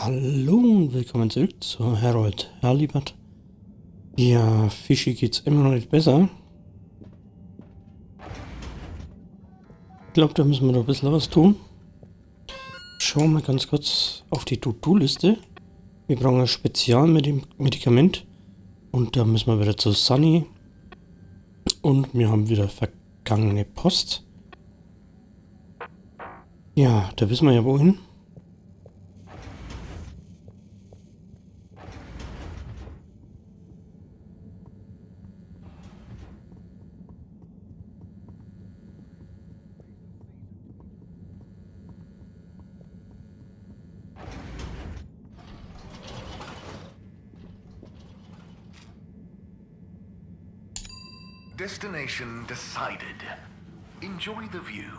Hallo und willkommen zurück zu Harold Halibut. Ja, Fischi geht's immer noch nicht besser. Ich glaube, da müssen wir noch ein bisschen was tun. Schauen wir ganz kurz auf die To-Do-Liste. Wir brauchen ein Spezialmedikament. Und da müssen wir wieder zu Sunny. Und wir haben wieder vergangene Post. Ja, da wissen wir ja wohin. Destination decided. Enjoy the view.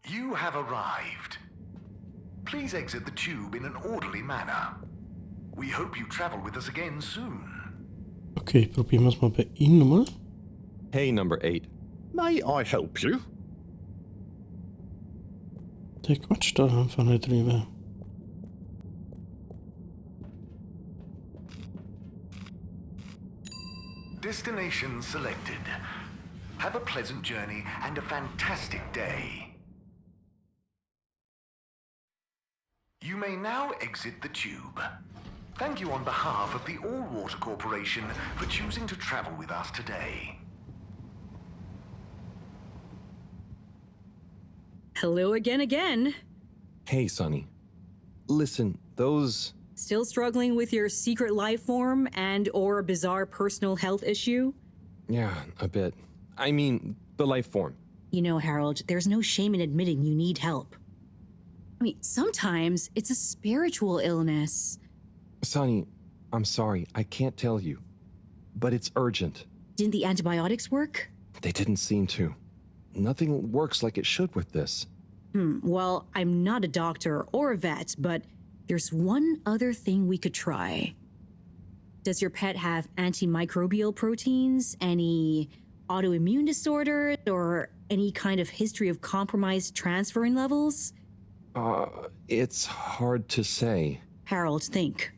You have arrived. Please exit the tube in an orderly manner. We hope you travel with us again soon. Okay, probieren wir es mal bei Ihnen nochmal. Hey, number 8. May I help you? Der quatscht da einfach nicht drüber. Destination selected. Have a pleasant journey and a fantastic day. You may now exit the tube. Thank you on behalf of the All-Water Corporation for choosing to travel with us today. Hello again. Hey, Sonny. Listen, those... Still struggling with your secret life form and or a bizarre personal health issue? Yeah, a bit. I mean, the life form. You know, Harold, there's no shame in admitting you need help. I mean, sometimes it's a spiritual illness. Sonny, I'm sorry, I can't tell you. But it's urgent. Didn't the antibiotics work? They didn't seem to. Nothing works like it should with this. Well, I'm not a doctor or a vet, but there's one other thing we could try. Does your pet have antimicrobial proteins, any autoimmune disorders, or any kind of history of compromised transferrin levels? It's hard to say. Harold, think.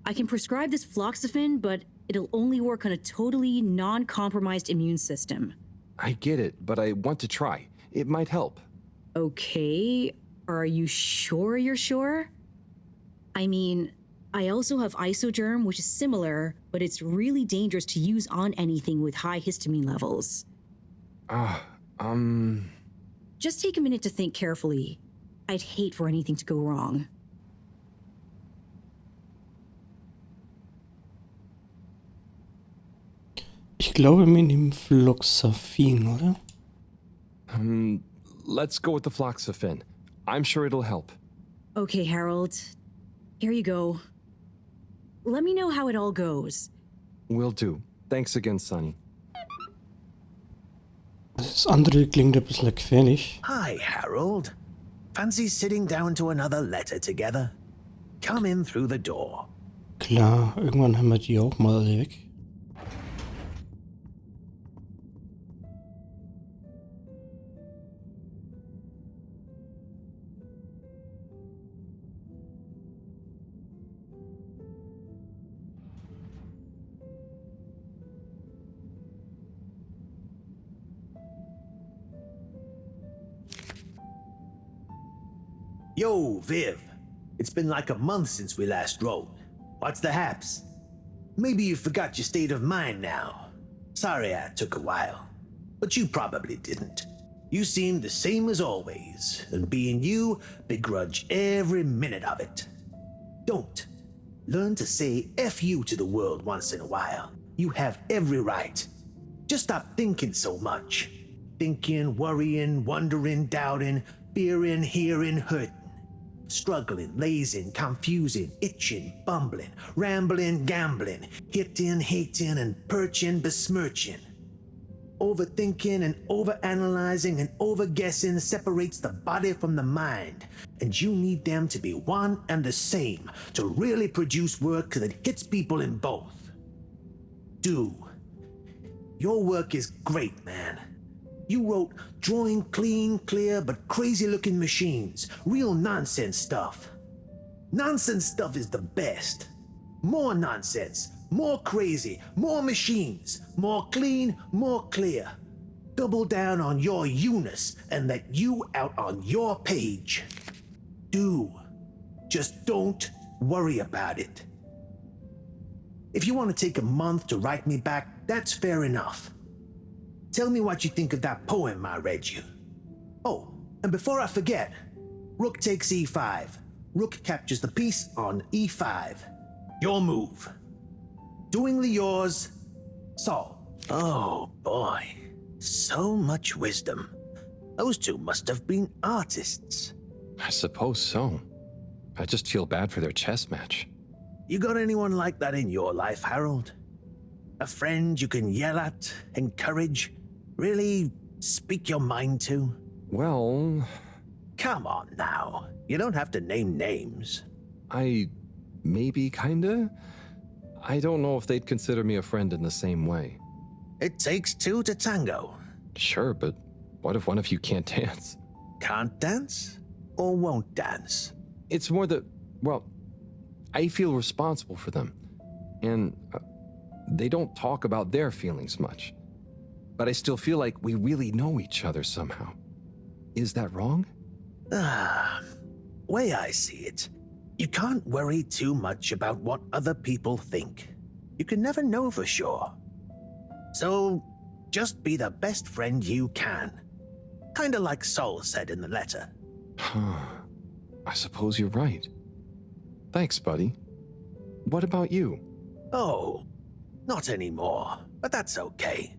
I can prescribe this floxacin, but it'll only work on a totally non-compromised immune system. I get it, but I want to try. It might help. Okay, are you sure you're sure? I mean, I also have isogerm, which is similar, but it's really dangerous to use on anything with high histamine levels. Just take a minute to think carefully. I'd hate for anything to go wrong. Ich glaube, wir nehmen Floxafin, oder? Let's go with the floxacin. I'm sure it'll help. Okay, Harold. Here you go. Let me know how it all goes. Will do. Thanks again, Sonny. Das andere klingt ein bisschen gefährlich. Hi, Harold. Fancy sitting down to another letter together? Come in through the door. Klar, irgendwann haben wir die auch mal alle weg. Yo, Viv. It's been like a month since we last rode. What's the haps? Maybe you forgot your state of mind now. Sorry I took a while. But you probably didn't. You seemed the same as always, and being you, begrudge every minute of it. Don't. Learn to say F you to the world once in a while. You have every right. Just stop thinking so much. Thinking, worrying, wondering, doubting, fearing, hearing, hurting. Struggling, lazing, confusing, itching, bumbling, rambling, gambling, hitting, hating, and perching, besmirching. Overthinking and overanalyzing and overguessing separates the body from the mind, and you need them to be one and the same to really produce work that hits people in both. Do. Your work is great, man. You wrote drawing clean, clear, but crazy-looking machines. Real nonsense stuff. Nonsense stuff is the best. More nonsense, more crazy, more machines, more clean, more clear. Double down on your you-ness and let you out on your page. Do. Just don't worry about it. If you want to take a month to write me back, that's fair enough. Tell me what you think of that poem I read you. Oh, and before I forget, rook takes e5. Rook captures the piece on e5. Your move. Doingly yours, Saul. Oh boy, so much wisdom. Those two must have been artists. I suppose so. I just feel bad for their chess match. You got anyone like that in your life, Harold? A friend you can yell at, encourage, really speak your mind to? Well, Come on now. You don't have to name names. maybe kinda? I don't know if they'd consider me a friend in the same way. It takes two to tango. Sure, but what if one of you can't dance? Can't dance or won't dance? It's more that, well, I feel responsible for them. And they don't talk about their feelings much. But I still feel like we really know each other somehow. Is that wrong? Way I see it, you can't worry too much about what other people think. You can never know for sure. So, just be the best friend you can. Kinda like Sol said in the letter. I suppose you're right. Thanks, buddy. What about you? Oh, not anymore, but that's okay.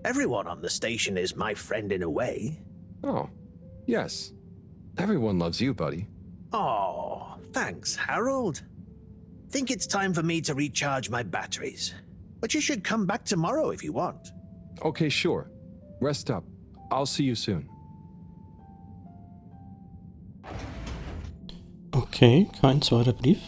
Everyone on the station is my friend in a way. Oh, yes. Everyone loves you, buddy. Oh, thanks, Harold. Think it's time for me to recharge my batteries. But you should come back tomorrow if you want. Okay, sure. Rest up. I'll see you soon. Okay, kein zweiter Brief.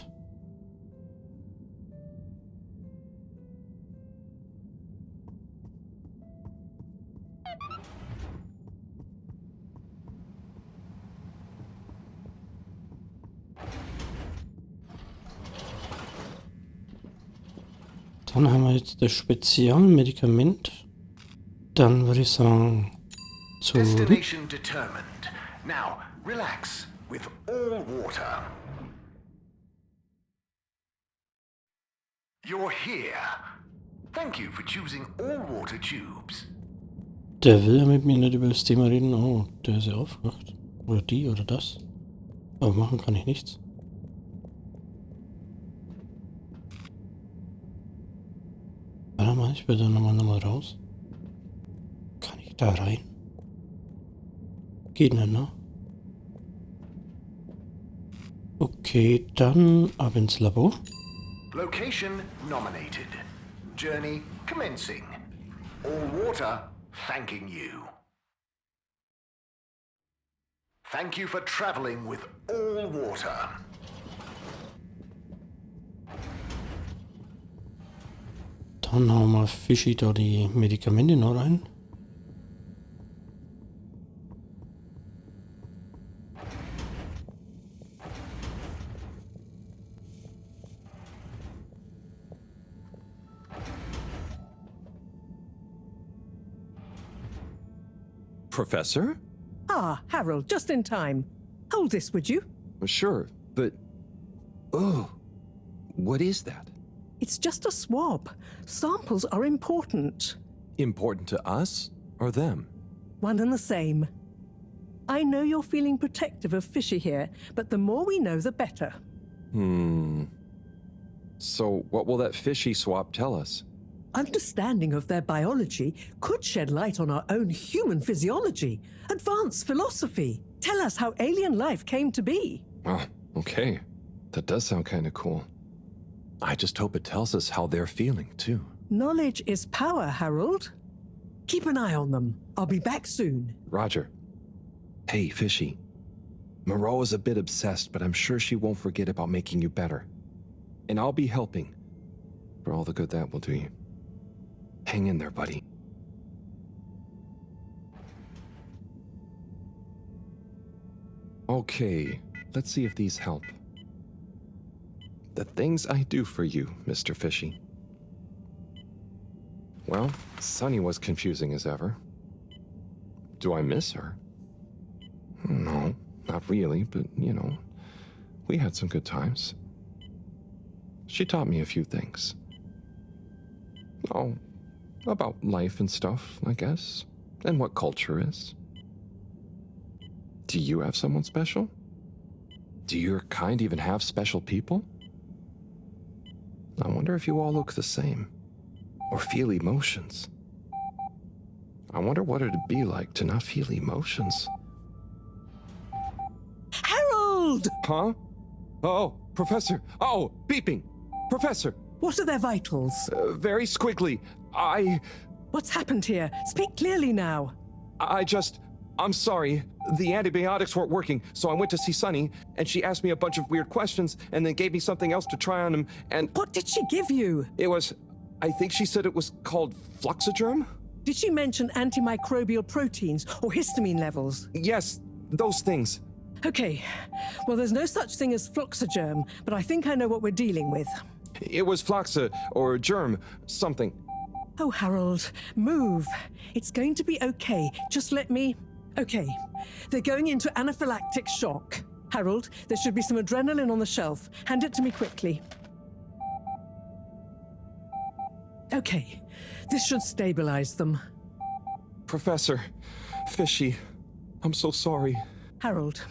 Dann haben wir jetzt das Spezialmedikament. Dann würde ich sagen, zurück. Destination determined. Now, relax with all water. You're here. Thank you for choosing all water tubes. Der will ja mit mir nicht über das Thema reden. Oh, der ist ja aufgewacht. Oder die oder das. Aber machen kann ich nichts. Warte mal, ich will da nochmal raus. Kann ich da rein? Geht nicht, ne? Okay, dann ab ins Labor. Location nominated. Journey commencing. All water thanking you. Thank you for traveling with all water. Dann hauen wir Fischi da die Medikamente noch rein. Professor? Ah, Harold, just in time. Hold this, would you? Sure, but... Oh, what is that? It's just a swab. Samples are important. Important to us or them? One and the same. I know you're feeling protective of Fishy here, but the more we know, the better. So what will that fishy swap tell us? Understanding of their biology could shed light on our own human physiology, advance philosophy, tell us how alien life came to be. Oh, okay. That does sound kind of cool. I just hope it tells us how they're feeling, too. Knowledge is power, Harold. Keep an eye on them. I'll be back soon. Roger. Hey, Fishy. Mareaux is a bit obsessed, but I'm sure she won't forget about making you better. And I'll be helping. For all the good that will do you. Hang in there, buddy. Okay, let's see if these help. The things I do for you, Mr. Fishy. Well, Sunny was confusing as ever. Do I miss her? No, not really, but, you know, we had some good times. She taught me a few things. Oh, about life and stuff, I guess, and what culture is. Do you have someone special? Do your kind even have special people? I wonder if you all look the same, or feel emotions. I wonder what it'd be like to not feel emotions. Harold! Huh? Oh, Professor! Oh, beeping! Professor! What are their vitals? Very squiggly. What's happened here? Speak clearly now. I'm sorry. The antibiotics weren't working, so I went to see Sunny, and she asked me a bunch of weird questions, and then gave me something else to try on him, and... What did she give you? It was... I think she said it was called Fluxogerm? Did she mention antimicrobial proteins or histamine levels? Yes, those things. Okay. Well, there's no such thing as Fluxogerm, but I think I know what we're dealing with. It was Floxa, or germ, something. Oh, Harold, move. It's going to be okay. Just let me... Okay. They're going into anaphylactic shock. Harold, there should be some adrenaline on the shelf. Hand it to me quickly. Okay. This should stabilize them. Professor, Fishy, I'm so sorry. Harold,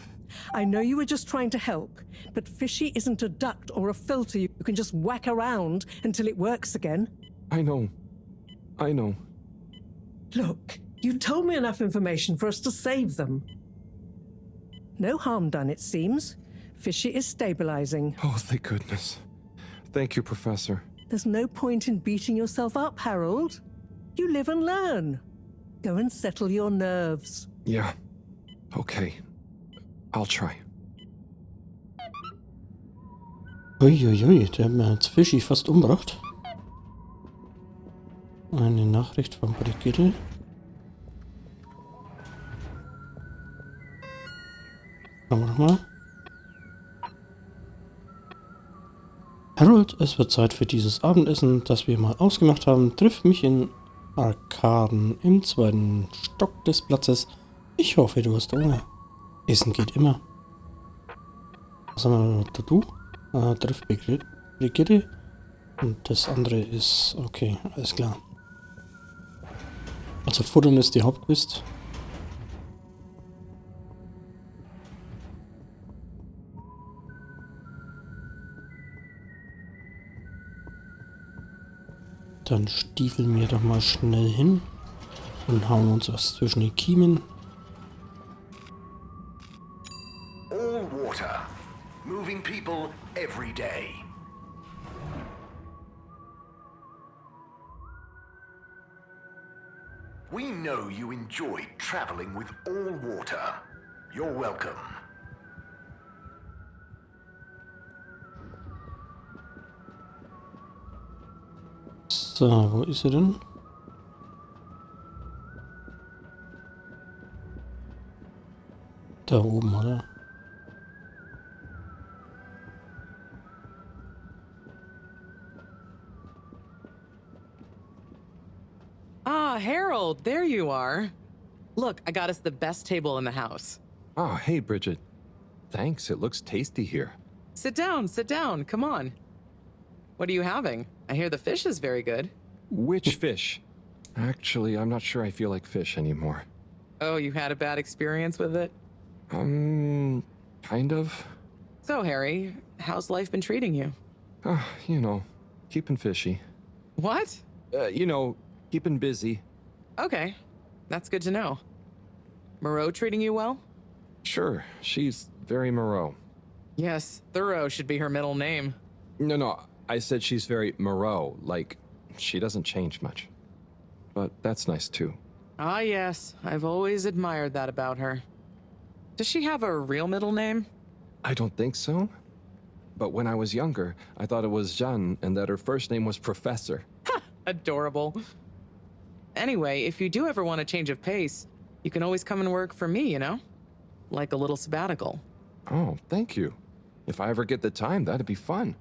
I know you were just trying to help, but Fishy isn't a duct or a filter you can just whack around until it works again. I know. Look, you told me enough information for us to save them. No harm done, it seems. Fishy is stabilizing. Oh, thank goodness. Thank you, Professor. There's no point in beating yourself up, Harold. You live and learn. Go and settle your nerves. Yeah. Okay. I'll try. Uiuiui, der hat mir jetzt Fischi fast umgebracht. Eine Nachricht von Brigitte. Schauen wir nochmal. Harold, es wird Zeit für dieses Abendessen, das wir mal ausgemacht haben. Triff mich in Arkaden im 2. Stock des Platzes. Ich hoffe, du hast Hunger. Essen geht immer. Was haben wir da? Triff Brigitte. Und das andere ist... Okay, alles klar. Also Futtern ist die Hauptquest. Dann stiefeln wir doch mal schnell hin und hauen uns was zwischen die Kiemen. All water. Moving people every day. We know you enjoyed traveling with all water. You're welcome. So, wo ist sie denn? Da oben, oder? Ah, Harold, there you are. Look, I got us the best table in the house. Oh, hey, Bridget. Thanks, it looks tasty here. Sit down, come on. What are you having? I hear the fish is very good. Which fish? Actually, I'm not sure I feel like fish anymore. Oh, you had a bad experience with it? Kind of. So, Harry, how's life been treating you? You know, keeping fishy. What? Keeping busy. Okay, that's good to know. Mareaux treating you well? Sure, she's very Mareaux. Yes, Thorough should be her middle name. No, I said she's very Mareaux, like, she doesn't change much. But that's nice too. Ah, yes, I've always admired that about her. Does she have a real middle name? I don't think so. But when I was younger, I thought it was Jeanne and that her first name was Professor. Ha! Adorable. Anyway, if you do ever want a change of pace, you can always come and work for me, you know? like a little sabbatical. Oh, thank you. If I ever get the time, that'd be fun.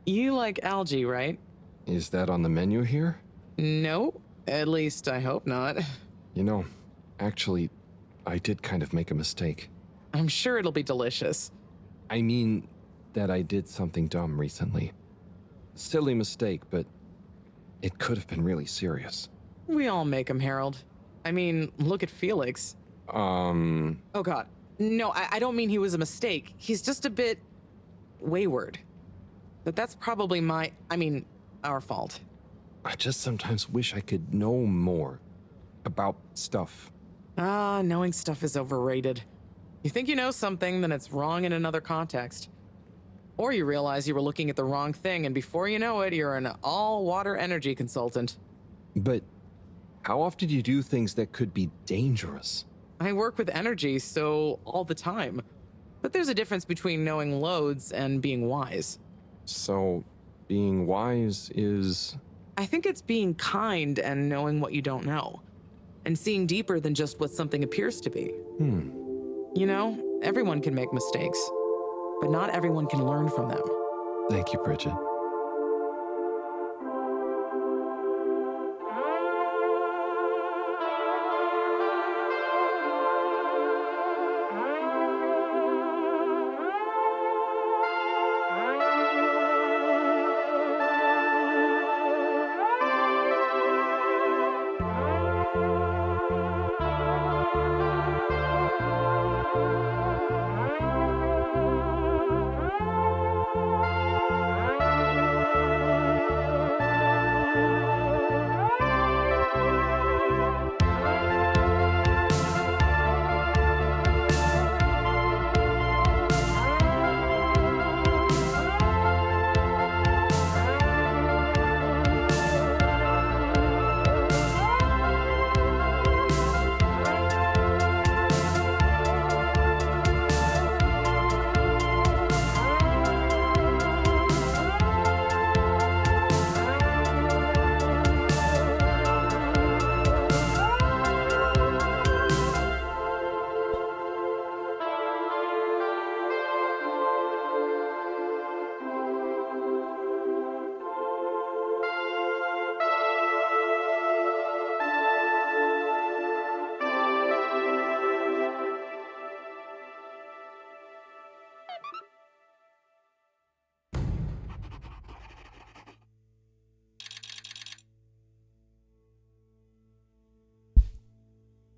You like algae, right? Is that on the menu here? No, at least I hope not. You know, actually, I did kind of make a mistake. I'm sure it'll be delicious. I mean that I did something dumb recently. Silly mistake, but it could have been really serious. We all make them, Harold. I mean, look at Felix. Oh god. No, I don't mean he was a mistake. He's just a bit wayward. But that's probably our fault. I just sometimes wish I could know more about stuff. Knowing stuff is overrated. You think you know something, then it's wrong in another context. Or you realize you were looking at the wrong thing, and before you know it, you're an all-water energy consultant. But how often do you do things that could be dangerous? I work with energy, so all the time. But there's a difference between knowing loads and being wise. So, being wise is... I think it's being kind and knowing what you don't know. And seeing deeper than just what something appears to be. You know, everyone can make mistakes. But not everyone can learn from them. Thank you, Bridget.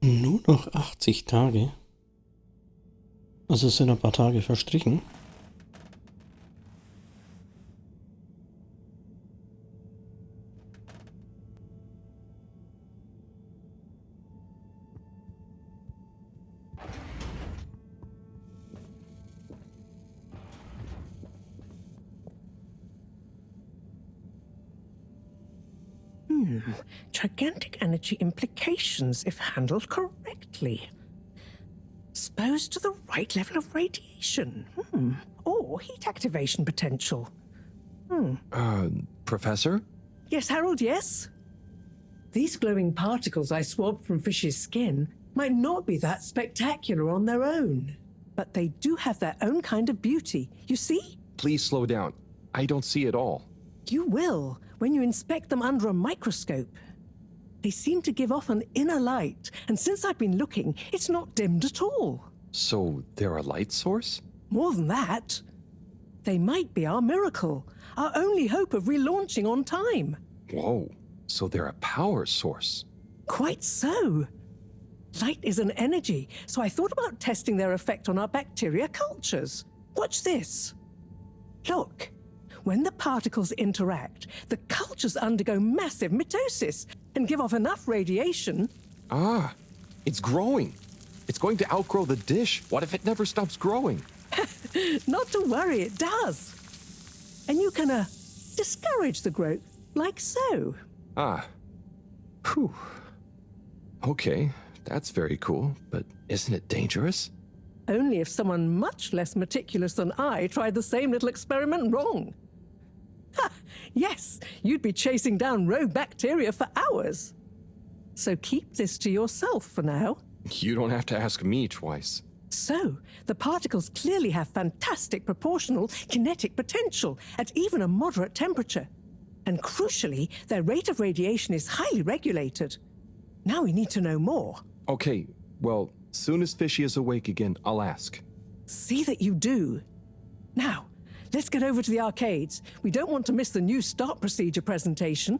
Nur noch 80 Tage. Also es sind ein paar Tage verstrichen. Gigantic energy implications if handled correctly. Exposed to the right level of radiation. Or heat activation potential. Professor? Yes, Harold, yes? These glowing particles I swabbed from fish's skin might not be that spectacular on their own. But they do have their own kind of beauty, you see? Please slow down. I don't see it all. You will, when you inspect them under a microscope. They seem to give off an inner light, and since I've been looking, it's not dimmed at all. So they're a light source? More than that, they might be our miracle, our only hope of relaunching on time. Whoa, so they're a power source. Quite so. Light is an energy, so I thought about testing their effect on our bacteria cultures. Watch this. Look. When the particles interact, the cultures undergo massive mitosis and give off enough radiation. Ah, it's growing. It's going to outgrow the dish. What if it never stops growing? Not to worry, it does. And you can, discourage the growth, like so. Ah. Whew. Okay, that's very cool, but isn't it dangerous? Only if someone much less meticulous than I tried the same little experiment wrong. Ha! Yes, you'd be chasing down rogue bacteria for hours. So keep this to yourself for now. You don't have to ask me twice. So, the particles clearly have fantastic proportional kinetic potential at even a moderate temperature. And crucially, their rate of radiation is highly regulated. Now we need to know more. Okay, well, soon as Fishy is awake again, I'll ask. See that you do. Now, let's get over to the arcades. We don't want to miss the new start procedure presentation.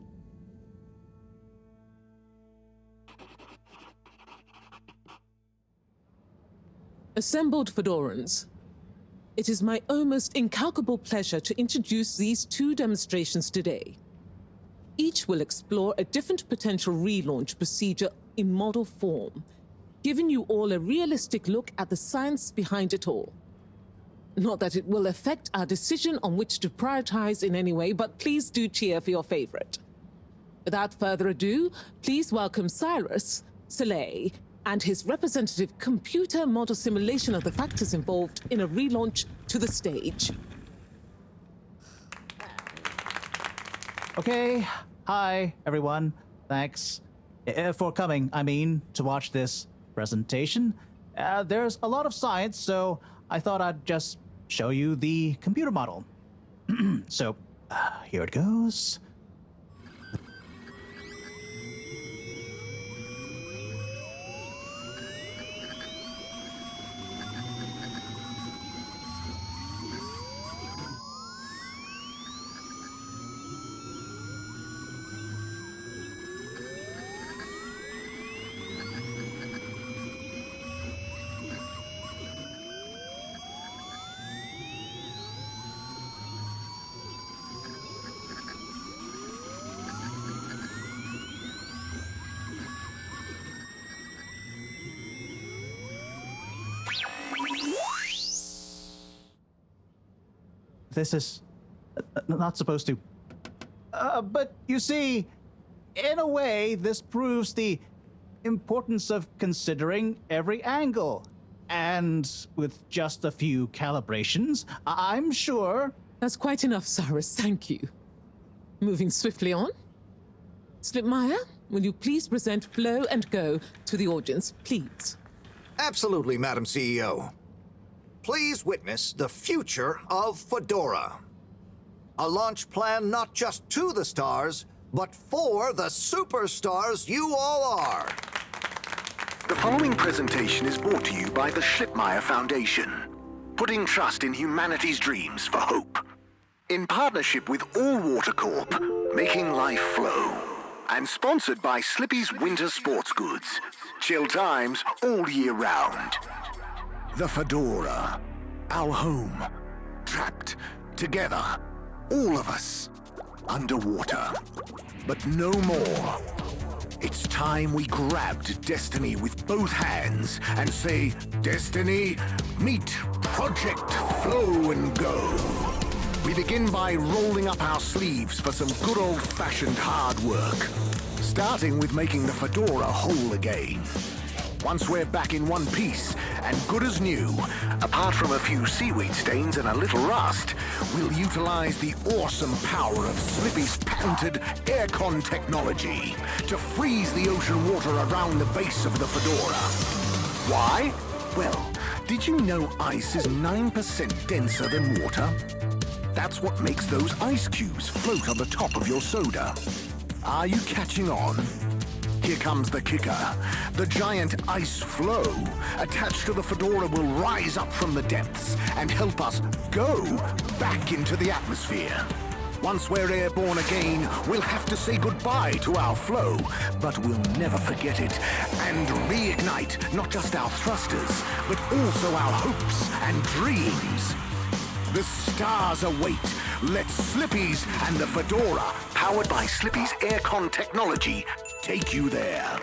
Assembled Fedorans, it is my almost incalculable pleasure to introduce these two demonstrations today. Each will explore a different potential relaunch procedure in model form, giving you all a realistic look at the science behind it all. Not that it will affect our decision on which to prioritize in any way, but please do cheer for your favorite. Without further ado, please welcome Cyrus, Soleil, and his representative computer model simulation of the factors involved in a relaunch to the stage. Okay, hi everyone. Thanks for coming, to watch this presentation. There's a lot of science, so I thought I'd just show you the computer model. So, here it goes. This is not supposed to. But you see, in a way, this proves the importance of considering every angle. And with just a few calibrations, I'm sure... That's quite enough, Cyrus, thank you. Moving swiftly on. Slipmeyer, will you please present Flow and Go to the audience, please? Absolutely, Madam CEO. Please witness the future of Fedora. A launch plan not just to the stars, but for the superstars you all are. The following presentation is brought to you by the Schlipmeyer Foundation, putting trust in humanity's dreams for hope. In partnership with All Water Corp, making life flow. And sponsored by Slippy's Winter Sports Goods. Chill times all year round. The Fedora, our home, trapped together, all of us, underwater. But no more. It's time we grabbed destiny with both hands and say, Destiny, meet Project Flow and Go. We begin by rolling up our sleeves for some good old-fashioned hard work, starting with making the Fedora whole again. Once we're back in one piece and good as new, apart from a few seaweed stains and a little rust, we'll utilize the awesome power of Slippy's patented aircon technology to freeze the ocean water around the base of the Fedora. Why? Well, did you know ice is 9% denser than water? That's what makes those ice cubes float on the top of your soda. Are you catching on? Here comes the kicker. The giant ice flow attached to the Fedora will rise up from the depths and help us go back into the atmosphere. Once we're airborne again, we'll have to say goodbye to our flow, but we'll never forget it and reignite not just our thrusters, but also our hopes and dreams. The stars await. Let Slippy's and the Fedora, powered by Slippy's aircon technology, take you there.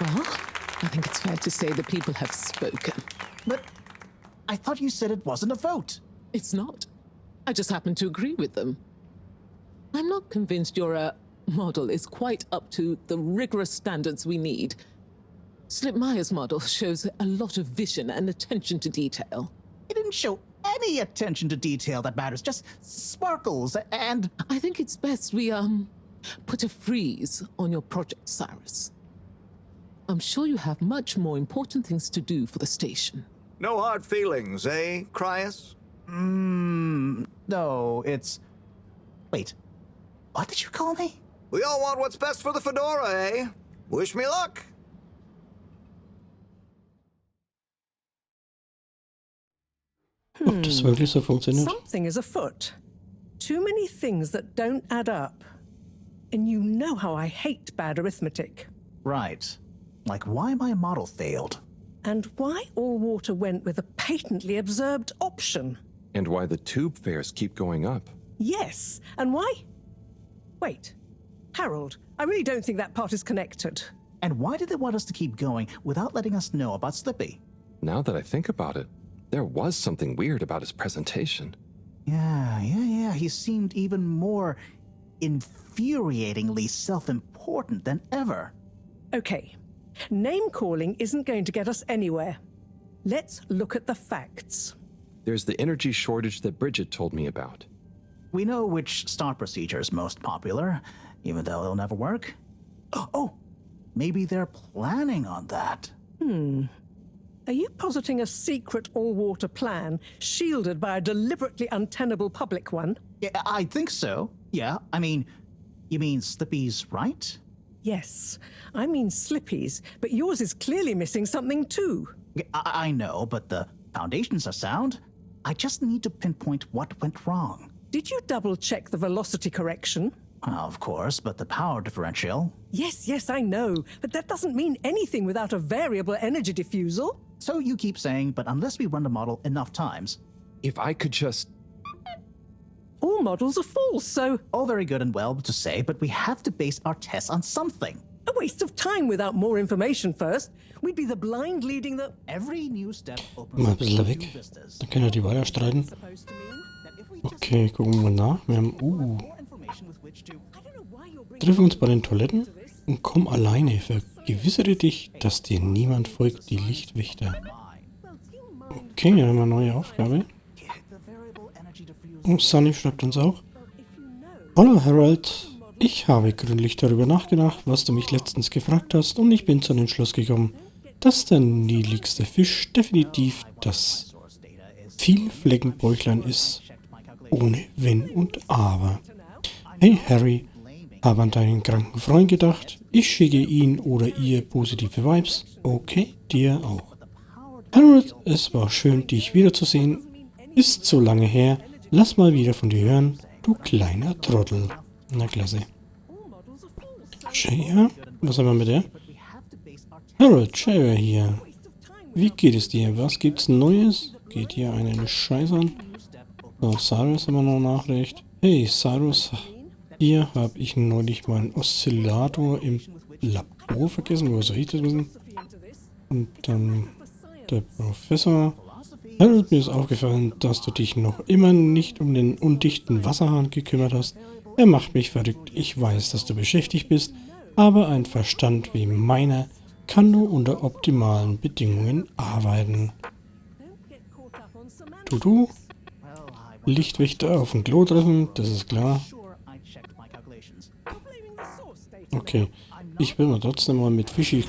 Well, I think it's fair to say the people have spoken. But I thought you said it wasn't a vote. It's not. I just happen to agree with them. I'm not convinced your model is quite up to the rigorous standards we need. Slipmeyer's model shows a lot of vision and attention to detail. It didn't show any attention to detail that matters, just sparkles and... I think it's best we, put a freeze on your project, Cyrus. I'm sure you have much more important things to do for the station. No hard feelings, eh, Cryus? No, it's... Wait, what did you call me? We all want what's best for the Fedora, eh? Wish me luck. Ob das wirklich so funktioniert? Something is afoot. Too many things that don't add up. And you know how I hate bad arithmetic. Right. Like why my model failed. And why all water went with a patently absurd option. And why the tube fares keep going up. Yes, and why? Wait, Harold, I really don't think that part is connected. And why did they want us to keep going without letting us know about Slippy? Now that I think about it, there was something weird about his presentation. Yeah. He seemed even more infuriatingly self-important than ever. Okay, name-calling isn't going to get us anywhere. Let's look at the facts. There's the energy shortage that Bridget told me about. We know which start procedure is most popular, even though it'll never work. Oh, maybe they're planning on that. Are you positing a secret all-water plan, shielded by a deliberately untenable public one? Yeah, I think so. Yeah, I mean, you mean Slippy's right? Yes, I mean Slippy's, but yours is clearly missing something too. I know, but the foundations are sound. I just need to pinpoint what went wrong. Did you double-check the velocity correction? Of course, but the power differential... Yes, I know, but that doesn't mean anything without a variable energy diffusal. So you keep saying, but unless we run the model enough times... If I could just... All models are false, so... All very good and well to say, but we have to base our tests on something. A waste of time without more information first. We'd be the blind leading the... Every new step opens Mal ein up bisschen new weg. vistas. Dann können wir die weiter streiten. Supposed to mean? Okay, gucken wir mal nach. Wir haben... More information with which to... I don't know why you're bringing Triff uns bei den Toiletten und komm alleine. Vergewissere dich, dass dir niemand folgt, die Lichtwächter. Okay, dann haben wir eine neue Aufgabe. Und Sunny schreibt uns auch. Hallo Harold, ich habe gründlich darüber nachgedacht, was du mich letztens gefragt hast, und ich bin zu dem Schluss gekommen, dass der niedlichste Fisch definitiv das Vielfleckenbäuchlein ist, ohne Wenn und Aber. Hey Harry, habe an deinen kranken Freund gedacht. Ich schicke ihn oder ihr positive Vibes. Okay, dir auch. Harold, es war schön, dich wiederzusehen. Ist so lange her. Lass mal wieder von dir hören, du kleiner Trottel. Na klasse. Shaya? Was haben wir mit der? Harold, Shaya hier. Wie geht es dir? Was gibt's Neues? Geht hier einen Scheiß an? So, Cyrus haben wir noch Nachricht. Hey, Cyrus, hier habe ich neulich meinen Oszillator im Labor vergessen. Wo soll ich das wissen? Und dann der Professor. Harold, mir ist aufgefallen, dass du dich noch immer nicht um den undichten Wasserhahn gekümmert hast. Er macht mich verrückt. Ich weiß, dass du beschäftigt bist, aber ein Verstand wie meiner kann nur unter optimalen Bedingungen arbeiten. Du? Lichtwächter auf dem Klo treffen, das ist klar. Okay, ich will mal trotzdem mal mit Fischi,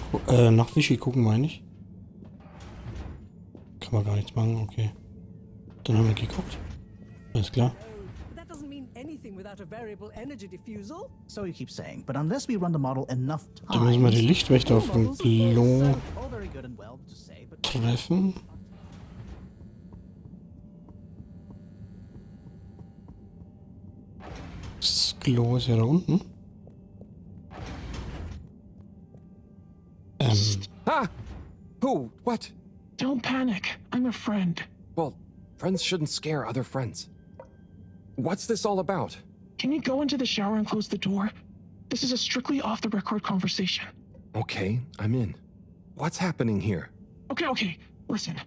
nach Fischi gucken, meine ich. Kann man gar nichts machen, okay. Dann haben wir geguckt. Alles klar. So you keep saying, but unless we run the model enough times... Dann müssen wir die Lichtwächter auf dem Klo All very good and well to say, but... treffen. Das Klo ist ja da unten. Ah! Who? What? Don't panic. I'm a friend. Well, friends shouldn't scare other friends. What's this all about? Can you go into the shower and close the door? This is a strictly off-the-record conversation. Okay, I'm in. What's happening here? Okay. Listen.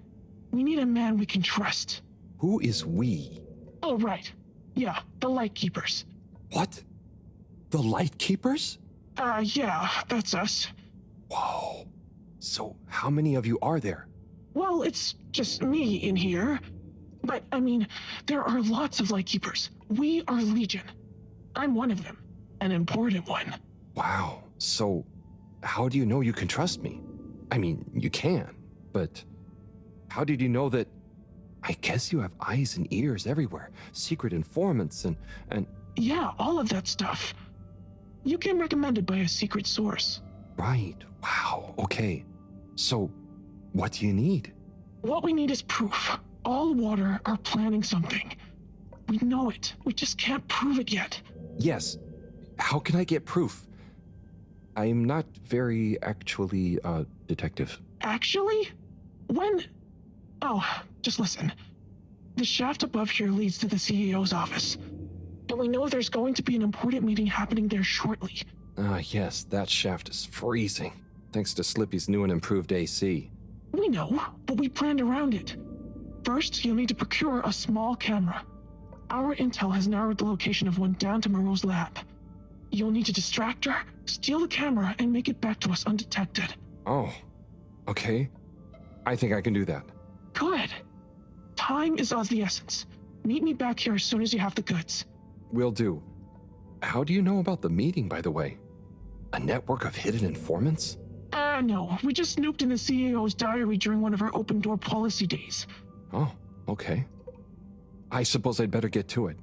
We need a man we can trust. Who is we? Oh, right. Yeah, the Lightkeepers. What? The Lightkeepers? Yeah, that's us. Whoa. So, how many of you are there? Well, it's just me in here. But, I mean, there are lots of Lightkeepers. We are Legion. I'm one of them. An important one. Wow. So, how do you know you can trust me? I mean, you can, but how did you know that? I guess you have eyes and ears everywhere, secret informants and... Yeah, all of that stuff. You came recommended by a secret source. Right, wow, okay. So, what do you need? What we need is proof. All water are planning something. We know it. We just can't prove it yet. Yes. How can I get proof? I'm not very actually, detective. Actually? When? Oh, just listen. The shaft above here leads to the CEO's office. And we know there's going to be an important meeting happening there shortly. Yes, that shaft is freezing. Thanks to Slippy's new and improved AC. We know, but we planned around it. First, you'll need to procure a small camera. Our intel has narrowed the location of one down to Mareaux's lab. You'll need to distract her, steal the camera, and make it back to us undetected. Oh, okay. I think I can do that. Good. Time is of the essence. Meet me back here as soon as you have the goods. Will do. How do you know about the meeting, by the way? A network of hidden informants? No. We just snooped in the CEO's diary during one of our open-door policy days. Oh, okay. I suppose I'd better get to it.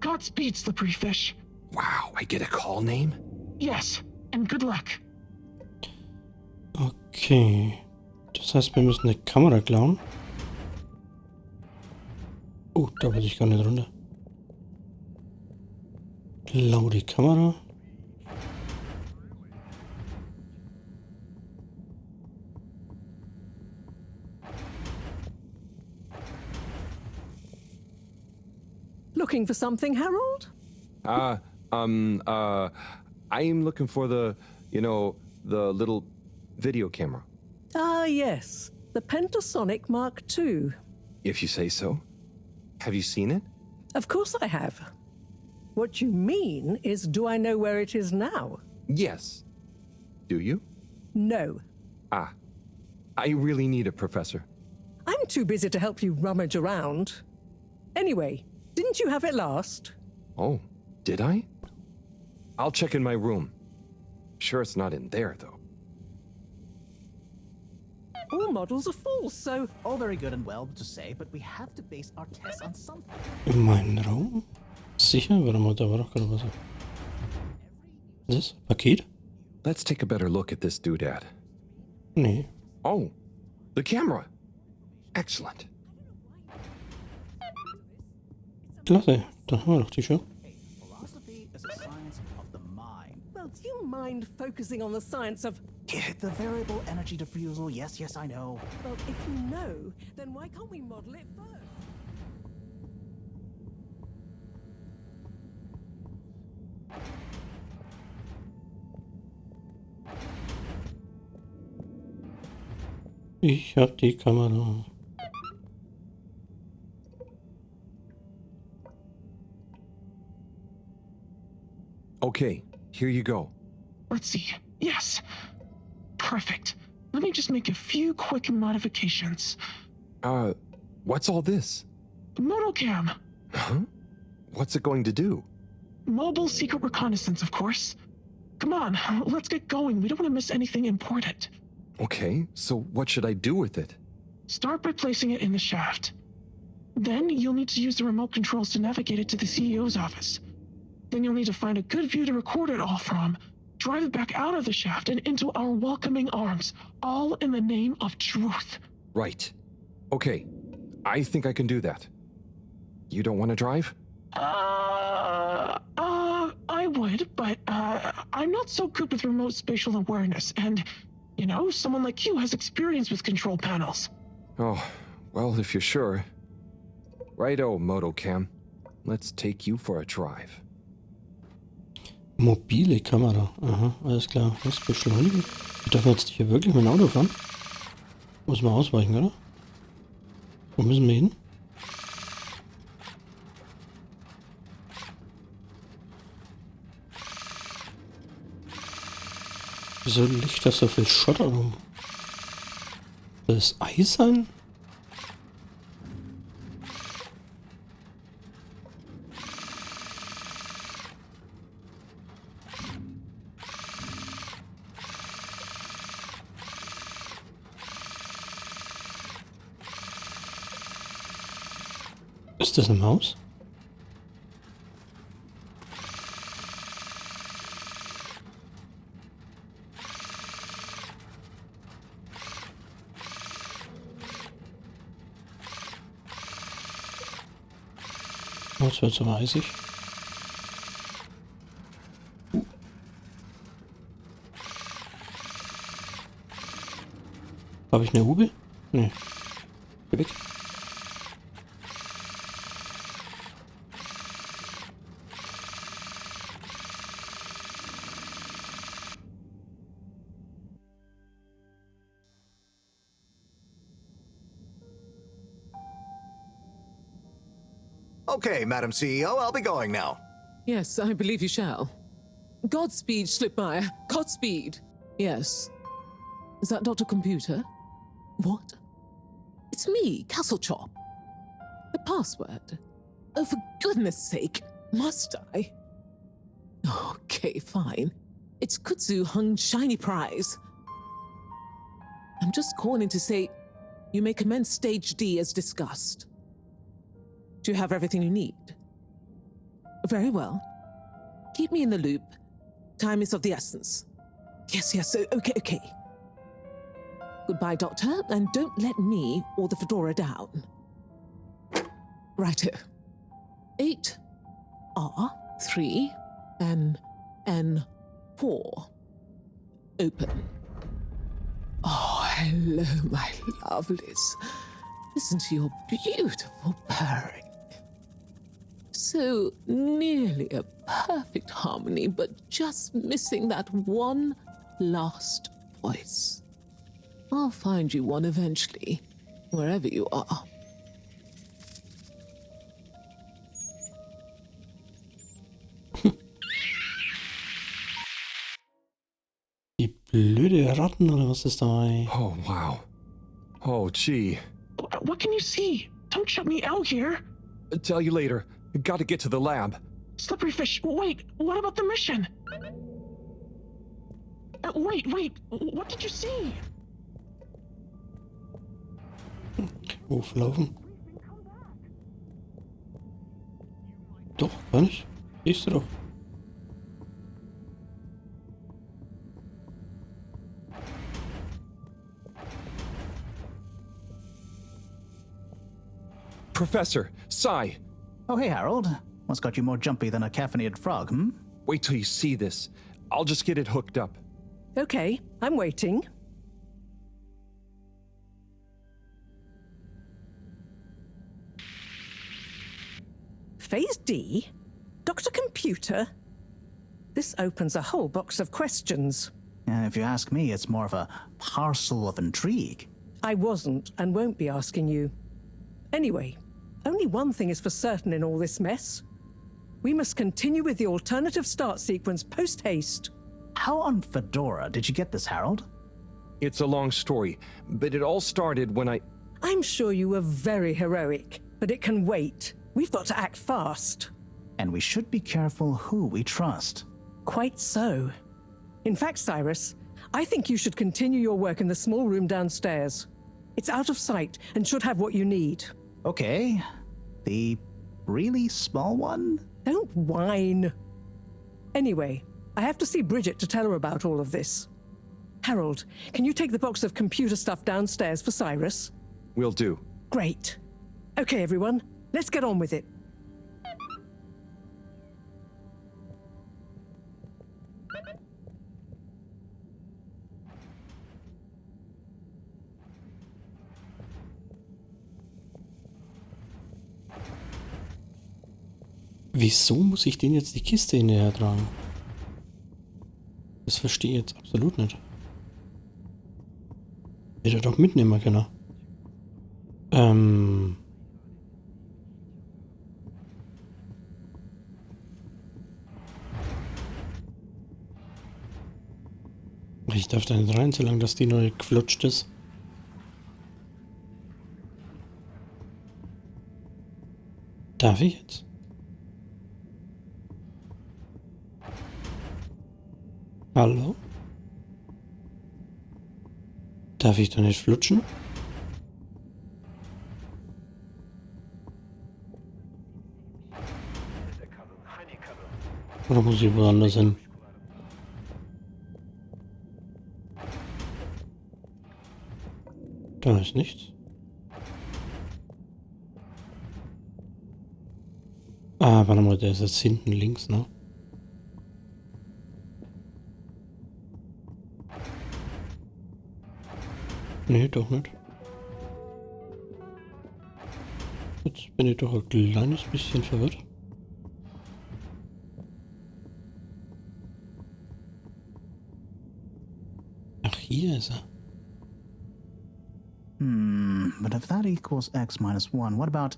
Godspeed, slippery fish. Wow, I get a call name? Yes, and good luck. Okay. Das heißt, wir müssen eine Kamera klauen. Oh, da wollte ich gar nicht runter. Klau die Kamera. Looking for something, Harold? I'm looking for the little video camera. Ah, yes. The Pentasonic Mark II. If you say so. Have you seen it? Of course I have. What you mean is, do I know where it is now? Yes. Do you? No. Ah. I really need it, Professor. I'm too busy to help you rummage around. Anyway, didn't you have it last? Oh, did I? I'll check in my room. Sure it's not in there, though. All models are full, so... All very good and well to say, but we have to base our tests on something. In meinen Raum? Sicher? Warte mal, da war doch gerade was. Was ist das? Paket? Let's take a better look at this doodad. Nee. Oh, the camera. Excellent. Klasse, dann haben wir doch die Show. Philosophy is a science of the mind. Well, do you mind focusing on the science of... The variable energy diffusal, yes, I know. Well, if you know, then why can't we model it first? Ich hab die Kamera. Okay, here you go. Let's see. Yes. Perfect. Let me just make a few quick modifications. What's all this? Motocam. Huh? What's it going to do? Mobile secret reconnaissance, of course. Come on, let's get going. We don't want to miss anything important. Okay, so what should I do with it? Start by placing it in the shaft. Then you'll need to use the remote controls to navigate it to the CEO's office. Then you'll need to find a good view to record it all from, drive it back out of the shaft and into our welcoming arms, all in the name of truth. Right. Okay, I think I can do that. You don't want to drive? I would, but, I'm not so good with remote spatial awareness, and, you know, someone like you has experience with control panels. Oh, well, if you're sure. Righto, Motocam. Let's take you for a drive. Mobile Kamera. Aha, alles klar. Was beschleunigen? Wir dürfen jetzt hier wirklich mit dem Auto fahren? Muss man ausweichen, oder? Wo müssen wir hin? Wieso liegt da so viel Schotter rum? Soll das Eis sein? Ist das eine Maus? Oh, jetzt wird's aber eisig. Habe ich eine Hube? Nee. Geh weg. Okay, Madam CEO, I'll be going now. Yes, I believe you shall. Godspeed, Schlippmeier. Godspeed. Yes. Is that Dr. Computer? What? It's me, Castlechop. The password. Oh, for goodness sake. Must I? Okay, fine. It's Kutsu Hung Shiny Prize. I'm just calling to say you may commence Stage D as discussed. Do you have everything you need? Very well. Keep me in the loop. Time is of the essence. Yes, okay. Goodbye, Doctor, and don't let me or the Fedora down. Righto. 8R3 N4. Open. Oh, hello, my lovelies. Listen to your beautiful purring. So nearly a perfect harmony, but just missing that one last voice. I'll find you one eventually, wherever you are. Die blöde Ratten oder was ist dabei? Oh, wow. Oh, gee. What can you see? Don't shut me out here. Tell you later. Gotta get to the lab. Slippery fish. Wait, what about the mission? Wait. What did you see? Auflaufen. Doch, gar nicht. Siehst du doch. Professor, Sai. Oh, hey, Harold. What's got you more jumpy than a caffeinated frog, hmm? Wait till you see this. I'll just get it hooked up. Okay, I'm waiting. Phase D? Dr. Computer? This opens a whole box of questions. If you ask me, it's more of a parcel of intrigue. I wasn't and won't be asking you. Anyway, only one thing is for certain in all this mess. We must continue with the alternative start sequence post-haste. How on Fedora did you get this, Harold? It's a long story, but it all started when I'm sure you were very heroic, but it can wait. We've got to act fast. And we should be careful who we trust. Quite so. In fact, Cyrus, I think you should continue your work in the small room downstairs. It's out of sight and should have what you need. Okay. The really small one? Don't whine. Anyway, I have to see Bridget to tell her about all of this. Harold, can you take the box of computer stuff downstairs for Cyrus? Will do. Great. Okay, everyone, let's get on with it. Wieso muss ich den jetzt die Kiste hinterher tragen? Das verstehe ich jetzt absolut nicht. Hätte er doch mitnehmen können. Ich darf da nicht rein, solange das die neue geflutscht ist. Darf ich jetzt? Hallo? Darf ich da nicht flutschen? Oder muss ich woanders hin? Da ist nichts. Ah, warte mal, der ist jetzt hinten links, ne? Nee, doch nicht. Jetzt bin ich doch ein kleines bisschen verwirrt. Ach, hier ist er. But if that equals x minus 1, what about...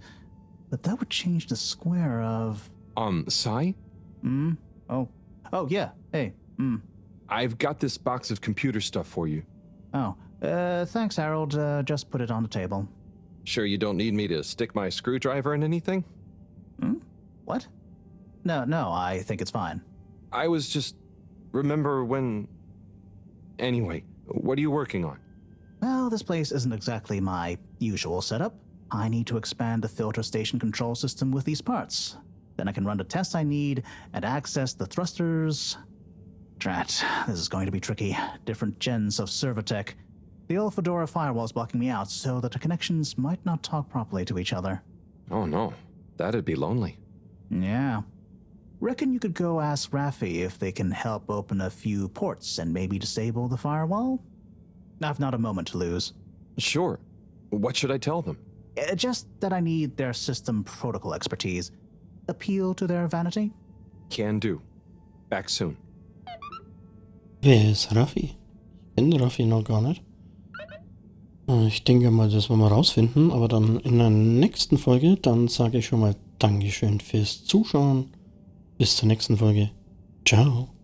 But that would change the square of... Sai? Oh, yeah, hey, I've got this box of computer stuff for you. Oh, thanks, Harold. Just put it on the table. Sure you don't need me to stick my screwdriver in anything? What? No, I think it's fine. I was just... Remember when... Anyway, what are you working on? Well, this place isn't exactly my usual setup. I need to expand the filter station control system with these parts. Then I can run the tests I need and access the thrusters. Drat, this is going to be tricky. Different gens of server tech. The old Fedora firewall's blocking me out so that the connections might not talk properly to each other. Oh no, that'd be lonely. Yeah. Reckon you could go ask Raffi if they can help open a few ports and maybe disable the firewall? I've not a moment to lose. Sure. What should I tell them? Just that I need their system protocol expertise. Appeal to their vanity? Can do. Back soon. Wer ist Raffi? Ich kenne Raffi noch gar nicht. Ich denke mal, das wollen wir rausfinden, aber dann in der nächsten Folge, dann sage ich schon mal Dankeschön fürs Zuschauen. Bis zur nächsten Folge. Ciao.